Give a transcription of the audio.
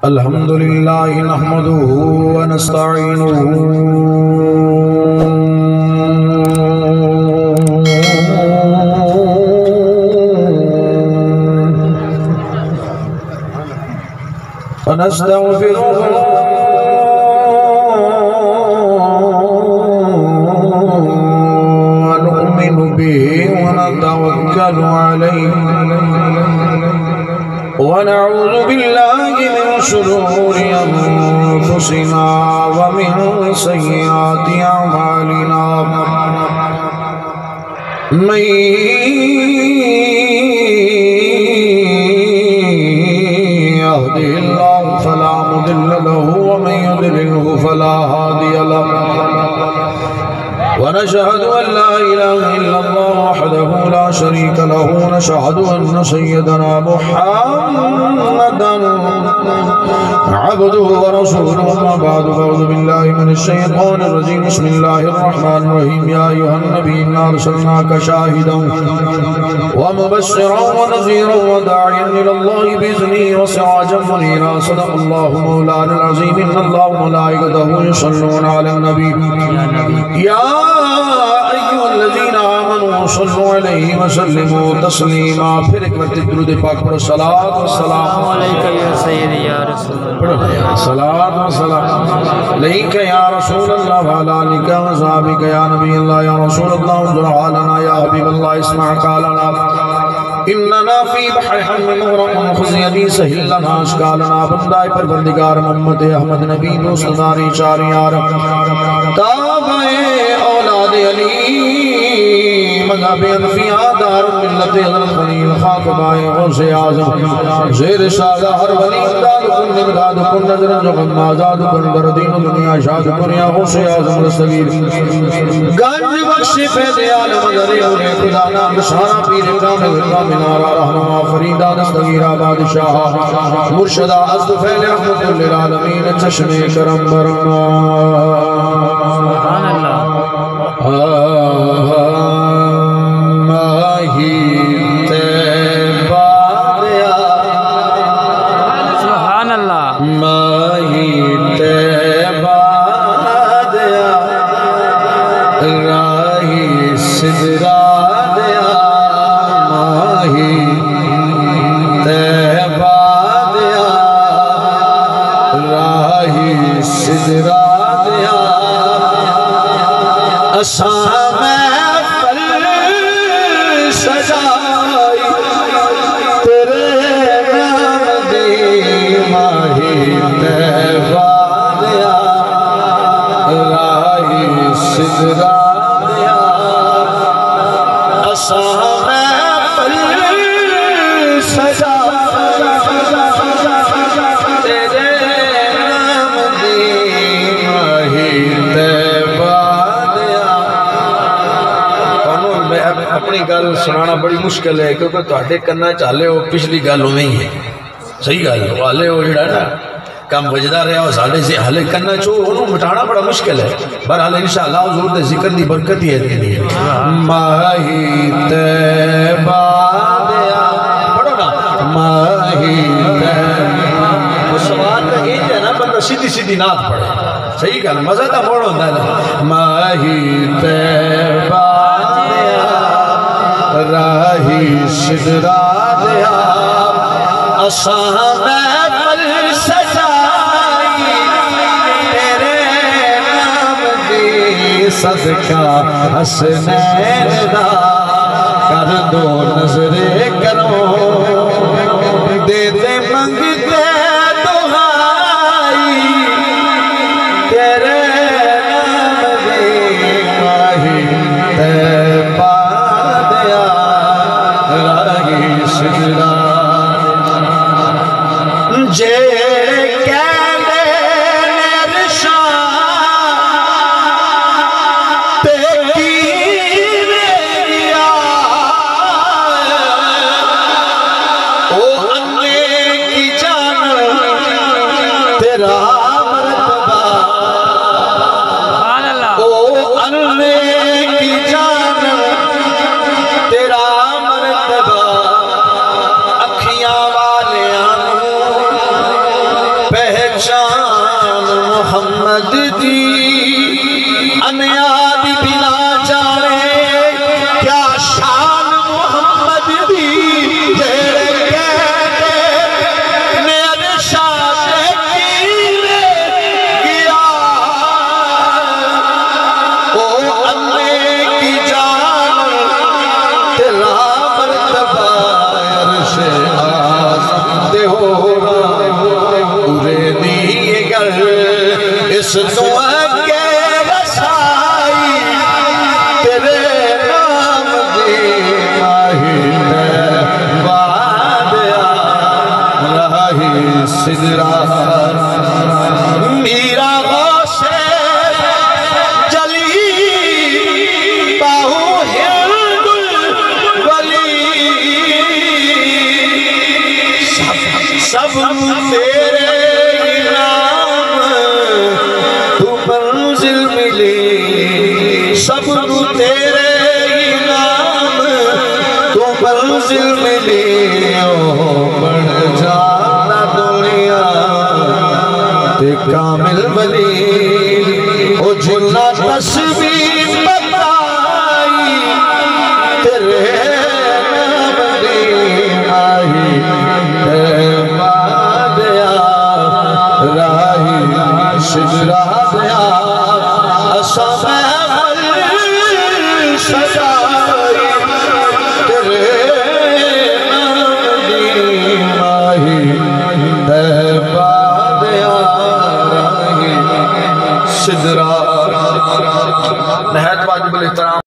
الحمد لله نحمده ونستعينه ونستغفره ونؤمن به ونتوكل عليه ونعوذ بالله من شرور أنفسنا ومن سيئات أعمالنا من يهده الله فلا مضل له ومن يضلله فلا هادي له ونشهد أن لا إله إلا الله وحده لا شريك له ونشهد أن سيدنا محمدا عبده ورسوله أما بعد فأعوذ بالله من الشيطان الرجيم بسم الله الرحمن الرحيم يا أيها النبي إنا أرسلناك شاهدا ومبشرا ونذيرا وداعيا إلى الله بإذنه وسراجا منيرا صدق الله مولانا العظيم إن الله وملائكته يصلون على النبي يا أيها الذين آمنوا صلوا عليه وسلموا تسليما پھر ایک مرتبہ درود پاک پڑھو صلاۃ و سلام علیک یا سیدی یا رسول اللہ صلاۃ و سلام علیک یا رسول اللہ وعلی آلک و صحابک یا نبی اللہ یا رسول اللہ انظر حالنا یا حبیب اللہ اسمع قالنا اننا فی بحر حم مغرق خذ یدی سہل لنا اشکالنا بندہ پروردگار محمد احمد نبی دوست داری چار یار تابع اولاد علی مذہب انفیاء دار ملت حضرت خلیل خاک بائے غوث اعظم زیر شاہدہ ہر ولی امداد کن امداد کن نظر جغم آزاد کن بردین دنیا شاد کن یا غوث اعظم رسول گنج بخش فیض عالم ذری انہیں خدا نام شارہ پیر کامل کامنارا رحمہ فریدہ دستگیرہ بادشاہ مرشدہ ازد فیل رحمت للعالمین چشم کرم برما سبحان اللہ ماہی تیبہ دیا سبحان اللہ ماہی تیبہ دیا راہی سدرہ دیا ماہی تیبہ دیا راہی سدرہ دیا اساں محفل سجائی تیرے نام دی ماہی تیبہ دیا راہی سدرہ دیا اساں محفل سجائی تیرے نام دی ماہی تیبہ اپنی گل سنانا بڑی مشکل ہے کیونکہ تواڈے کنا چالے ہو پچھلی گل ہوویں ہی ہے صحیح گل ہے والے ہو جڑا نا کم وجدا رہا ہو ساڈے سے حالے کنا چو اونوں مٹانا بڑا مشکل ہے بہرحال انشاءاللہ حضور دے ذکر دی برکت ہی ہے ماہی تیبہ دیا پڑھو نا ماہی تیبہ وہ سوال تو یہ ہے نا بندہ سیدھی سیدھی نعت پڑھے صحیح گل مزہ تو موڑ ہوندا ہے ماہی تیبہ راہی سدرہ دیا اساں محفل سجائی تیرے نام دی صدقہ حسنین دا کر دو نظر کرو دے دے منگتے دعائی تیرے نام دی ماہی تیبہ جے کہنے نرشاں تیکی ریا او انے کی جان تیرا مرتبہ او انے کی جان تیرا مرتبہ اکھیاں محمد دی انیاد بنا جانے کیا شان محمد دی جیڑے کہتے میرے شاد کیلے گیا او انے کی جان تیرا مرتبہ عرش آزم دے ہو پورے دیئے گر اس دعا کے رسائی تیرے نام دی ماہی میں بعد راہی سدرا میرا غوث جلی باہو ہند الولی سب تیرے نام تو منزل ملی سب تیرے نام تو منزل ملی بڑھ جانا دنیا تے کامل ولی او جنا تسبیح بتائی تیرے نام دی آئی راہی شجرا